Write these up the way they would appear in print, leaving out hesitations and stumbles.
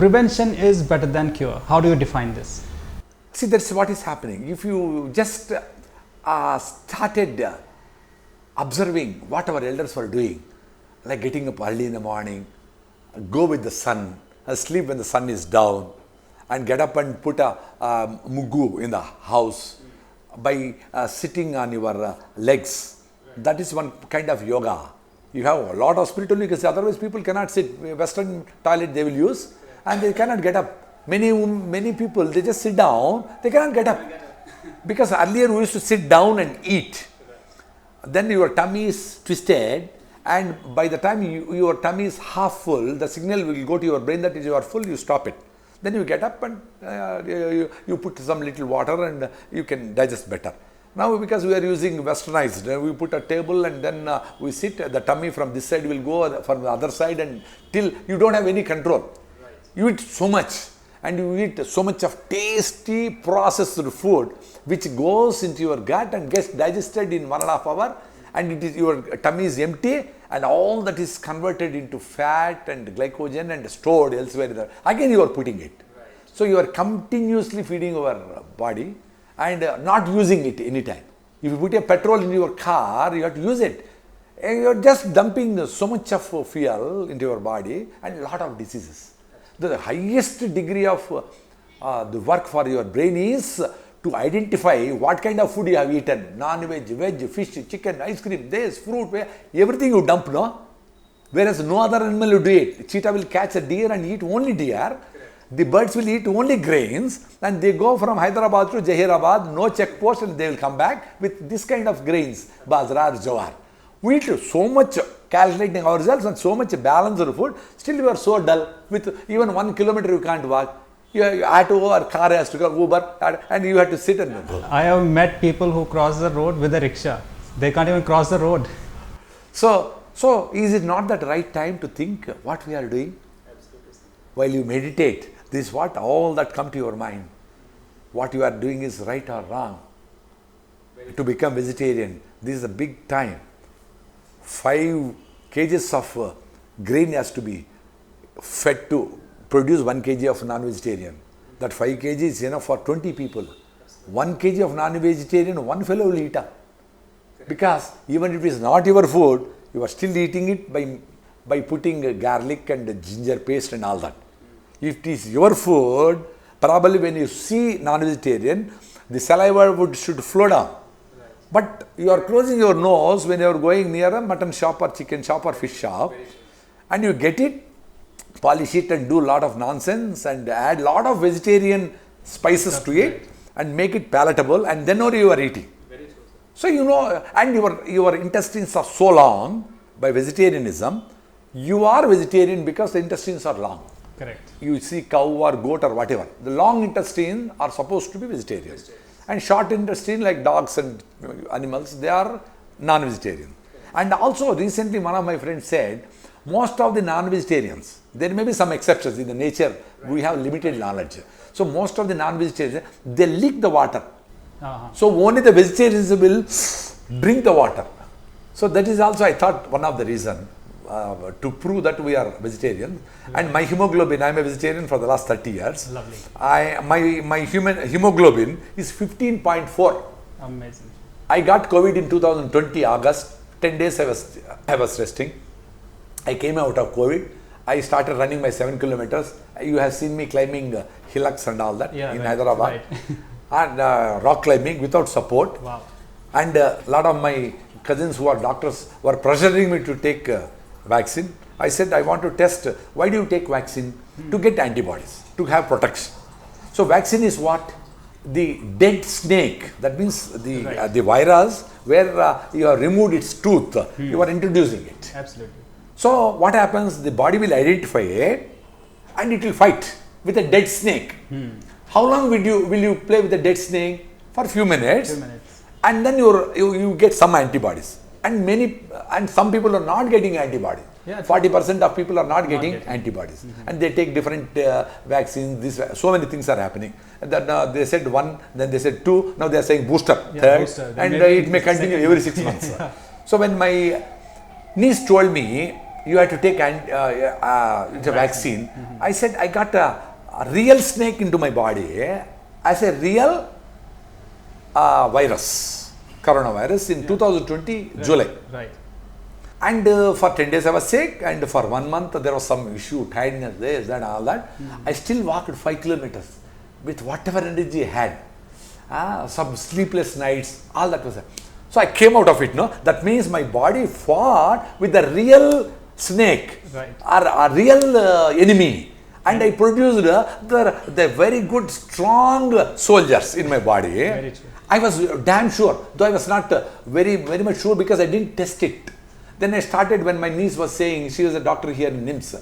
prevention is better than cure. How do you define this? See, that's what is happening. If you just started observing what our elders were doing, like getting up early in the morning, go with the sun, sleep when the sun is down, and get up and put a mugu in the house by sitting on your legs. That is one kind of yoga. You have a lot of spiritual because otherwise people cannot sit. Western toilet they will use and they cannot get up. Many people, they just sit down, they cannot get up. Because earlier we used to sit down and eat. Then your tummy is twisted, and by the time your tummy is half full, the signal will go to your brain that you are full, you stop it. Then you get up and you put some little water and you can digest better. Now because we are using westernized, we put a table and then we sit, the tummy from this side will go from the other side and till you don't have any control. Right. You eat so much. And you eat so much of tasty processed food which goes into your gut and gets digested in 1.5 hours, and it is your tummy is empty and all that is converted into fat and glycogen and stored elsewhere. Again you are putting it. Right. So you are continuously feeding your body and not using it anytime. If you put a petrol in your car, you have to use it. And you are just dumping so much of fuel into your body and a lot of diseases. The highest degree of the work for your brain is to identify what kind of food you have eaten. Non-veg, veg, fish, chicken, ice cream, this, fruit, everything you dump, no? Whereas no other animal will do it. Cheetah will catch a deer and eat only deer. The birds will eat only grains and they go from Hyderabad to Jahirabad, no check post, and they will come back with this kind of grains, bajra or jowar. We eat so much calculating ourselves and so much balanced food, still we are so dull. With even 1 kilometer you can't walk. Your auto or car has to go, Uber, and you have to sit and go. I have met people who cross the road with a rickshaw. They can't even cross the road. So is it not that right time to think what we are doing? Absolutely. While you meditate, this is what all that come to your mind. What you are doing is right or wrong. To become vegetarian, this is a big time. 5 kgs of grain has to be fed to produce 1 kg of non-vegetarian. That 5 kg is enough for 20 people. 1 kg of non-vegetarian, one fellow will eat up. Because even if it is not your food, you are still eating it by putting garlic and ginger paste and all that. If it is your food, probably when you see non-vegetarian, the saliva should flow down. But you are closing your nose when you are going near a mutton shop or chicken shop or fish shop, and you get it, polish it and do a lot of nonsense and add a lot of vegetarian spices to it and make it palatable, and then only you are eating. So you know, and your intestines are so long by vegetarianism, you are vegetarian because the intestines are long. Correct. You see cow or goat or whatever, the long intestine are supposed to be vegetarian. And short intestine like dogs and animals, they are non-vegetarian. And also recently one of my friends said, most of the non-vegetarians, there may be some exceptions in the nature, we have limited knowledge. So most of the non-vegetarians, they lick the water. So only the vegetarians will drink the water. So that is also, I thought, one of the reasons to prove that we are vegetarian. And my hemoglobin, I am a vegetarian for the last 30 years. Lovely. My human hemoglobin is 15.4. Amazing. I got COVID in 2020 August. 10 days I was resting. I came out of COVID. I started running my 7 kilometers. You have seen me climbing hillocks and all that in Hyderabad. Right. And rock climbing without support. Wow. And a lot of my cousins who are doctors were pressuring me to take vaccine. I said, I want to test. Why do you take vaccine? To get antibodies, to have protection. So vaccine is what? The dead snake. That means the virus where you have removed its tooth. You are introducing it. Absolutely. So what happens? The body will identify it and it will fight with a dead snake. How long will you play with a dead snake? For a few minutes. And then you get some antibodies. And some people are not getting antibodies. 40% of people are not getting antibodies. And they take different vaccines. So many things are happening. And then they said 1, then they said 2, now they are saying booster, 3rd, booster. And it may continue every 6 months. So when my niece told me, you have to take it's a vaccine. I said, I got a real snake into my body as a real virus, coronavirus in 2020, July. Right. And for 10 days I was sick, and for 1 month there was some issue, tiredness, this, that, all that. I still walked 5 kilometers with whatever energy I had. Some sleepless nights, all that was there. So I came out of it, no? That means my body fought with the real snake, right, or a real enemy. And I produced the very good, strong soldiers in my body. Very true. I was damn sure, though I was not very much sure because I didn't test it. Then I started when my niece was saying, she was a doctor here in NIMS.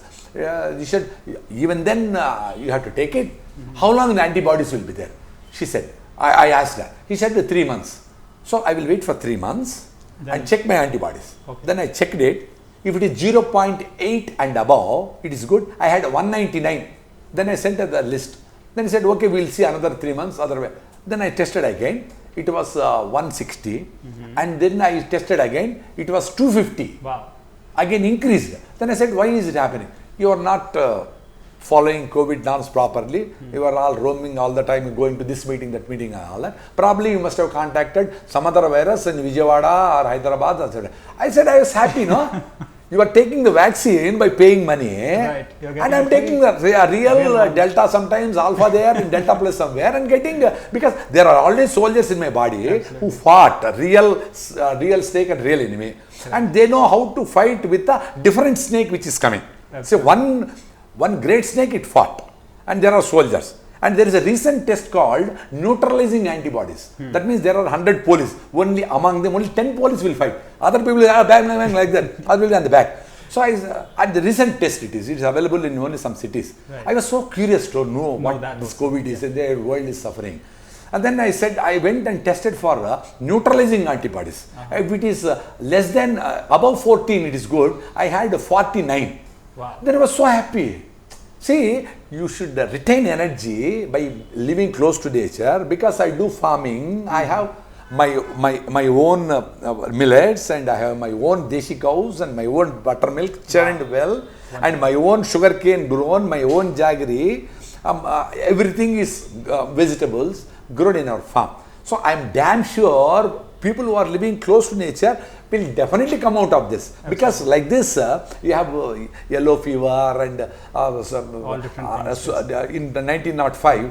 She said, even then you have to take it. How long the antibodies will be there? She said. I asked her. He said 3 months. So I will wait for 3 months and check my antibodies. Okay. Then I checked it. If it is 0.8 and above, it is good. I had 199. Then I sent her the list. Then he said, okay, we'll see another 3 months. Otherwise. Then I tested again. It was 160. And then I tested again. It was 250. Wow. Again increased. Then I said, why is it happening? You are not following COVID norms properly. You are all roaming all the time, going to this meeting, that meeting, and all that. Probably you must have contacted some other virus in Vijayawada or Hyderabad, etc. I said, I was happy, no? You are taking the vaccine by paying money, Right. And I'm taking the real Delta sometimes, Alpha there, and Delta plus somewhere, and getting, because there are already soldiers in my body who fought a real snake and real enemy. Right. And they know how to fight with a different snake which is coming. So one great snake it fought, and there are soldiers. And there is a recent test called neutralizing antibodies. That means there are 100 police. Only among them, only 10 police will fight. Other people are bang like that. Other will be on the back. So at the recent test it is available in only some cities. Right. I was so curious to know what this COVID is, and the world is suffering. And then I said, I went and tested for neutralizing antibodies. If it is less than, above 14 it is good. I had 49. Wow. Then I was so happy. See, you should retain energy by living close to nature. Because I do farming, I have my own millets, and I have my own deshi cows and my own buttermilk churned well, and my own sugarcane grown, my own jaggery. Everything is vegetables grown in our farm. So I am damn sure people who are living close to nature will definitely come out of this. Absolutely. Because like this, you have yellow fever and all different things. In the 1905,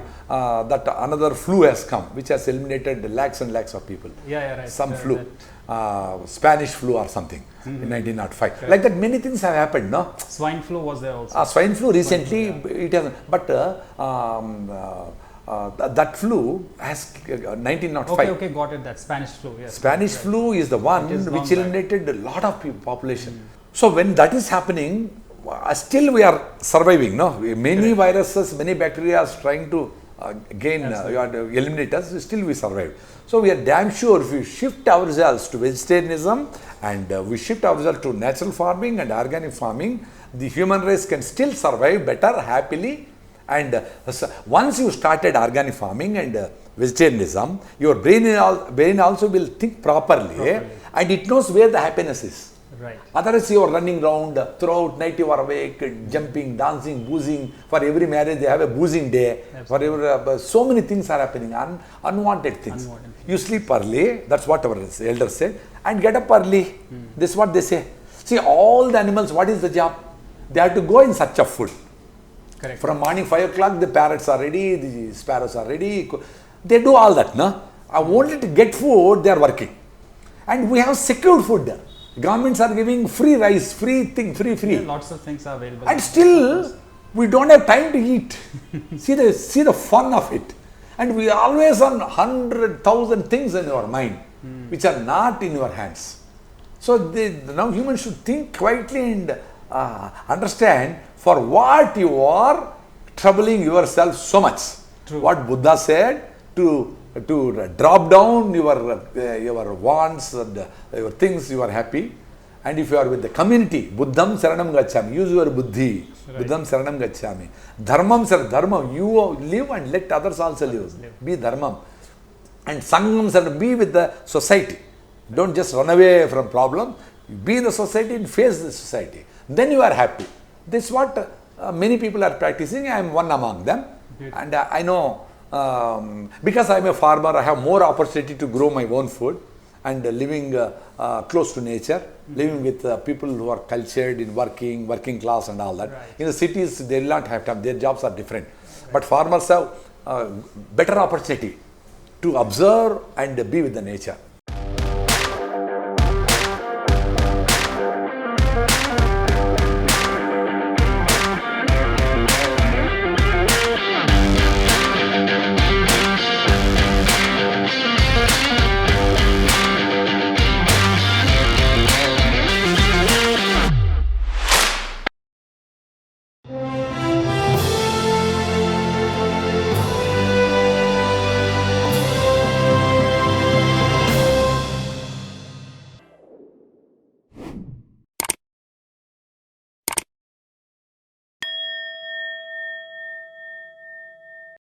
that another flu has come, which has eliminated lakhs and lakhs of people. Right. Some flu, Spanish flu or something in 1905. Correct. Like that, many things have happened, no? Swine flu was there also. Swine flu recently, it has, but that flu has 1905. Okay, got it. That Spanish flu. Yes. Spanish flu is the one which eliminated a lot of population. So when that is happening, still we are surviving. No, many viruses, many bacteria are trying to eliminate us. Still we survive. So we are damn sure if we shift ourselves to vegetarianism and we shift ourselves to natural farming and organic farming, the human race can still survive better, happily. And once you started organic farming and vegetarianism, your brain also will think properly, and it knows where the happiness is. Right. Otherwise, you are running around throughout night. You are awake, jumping, dancing, boozing. For every marriage, they have a boozing day. For so many things are happening, unwanted things. You sleep early. That's what our elders said, and get up early. This is what they say. See, all the animals. What is the job? They have to go in search of food. Correct. From morning 5 o'clock, the parrots are ready, the sparrows are ready. They do all that, no? Only to get food, they are working. And we have secured food. Governments are giving free rice, free thing, free. Yeah, lots of things are available. And still, we don't have time to eat. see the fun of it. And we are always on 100,000 things in our mind, which are not in your hands. So now humans should think quietly and understand for what you are troubling yourself so much. True. What Buddha said, to drop down your wants and your things, you are happy. And if you are with the community, Buddham Saranam Gacchami, use your buddhi. Right. Buddham Saranam Gacchami. Dharmam Dharmam, you live and let others also live. Be Dharmam. And Sangam Saranam, be with the society. Don't just run away from problem. Be in the society and face the society. then you are happy. This is what many people are practicing. I am one among them. And I know, because I am a farmer, I have more opportunity to grow my own food and living close to nature, living with people who are cultured in working class and all that. In the cities, they will not have time. Their jobs are different. But farmers have better opportunity to observe and be with the nature.